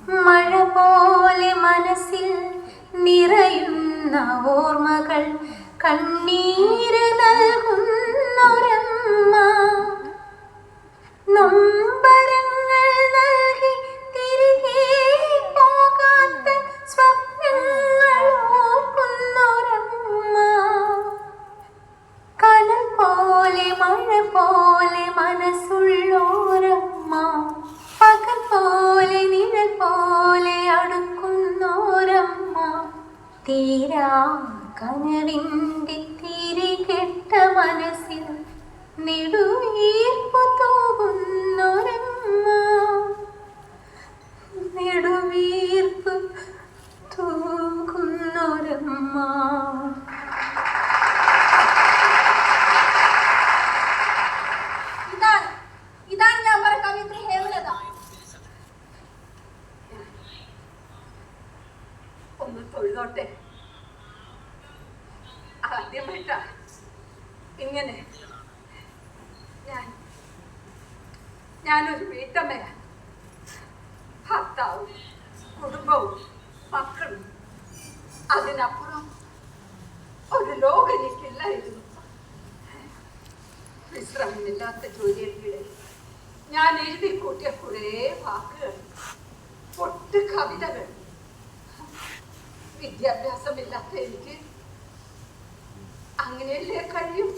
മഴ പോലെ മനസ്സിൽ നിറയുന്ന ഓർമ്മകൾ കണ്ണീര് നൽകുന്നൊരമ്മ, നൊമ്പരങ്ങൾ നൽകി തിരികെ പോകാത്ത സ്വപ്നങ്ങൾ ഓർക്കുന്നൊരമ്മ, കനൽ പോലെ മഴ പോലെ മനസ്സുള്ളോരമ്മ, പകൽ പോലെ നിഴൽ പോലെ അടുക്കുന്നോരമ്മ, തീരാ കനവിൻ്റെ തിരികെട്ട മനസ്സിൽ നെടുവീർപ്പു തൂകുന്നൊരമ്മ, നെടുവീർപ്പ് തൂകുന്നൊരമ്മ. ഇതാണ് ഞാൻ പറഞ്ഞ കവിത്രി ഹേമലത. ഒന്ന് തൊഴുതോട്ടെ. ആദ്യമായിട്ടാ ഇങ്ങനെ. ഞാനൊരു വീട്ടമ്മയാ. ഭർത്താവും കുടുംബവും മക്കളും, അതിനപ്പുറം ഒരു ലോകം എനിക്കില്ലായിരുന്നു. വിശ്രമമില്ലാത്ത ജോലിയുടെ ഞാൻ എഴുതി കൂട്ടിയ കുറേ വാക്കുകൾ, പൊട്ട് കവിതകൾ. വിദ്യാഭ്യാസമില്ലാത്ത എനിക്ക് അങ്ങനെയല്ലേ കഴിയും?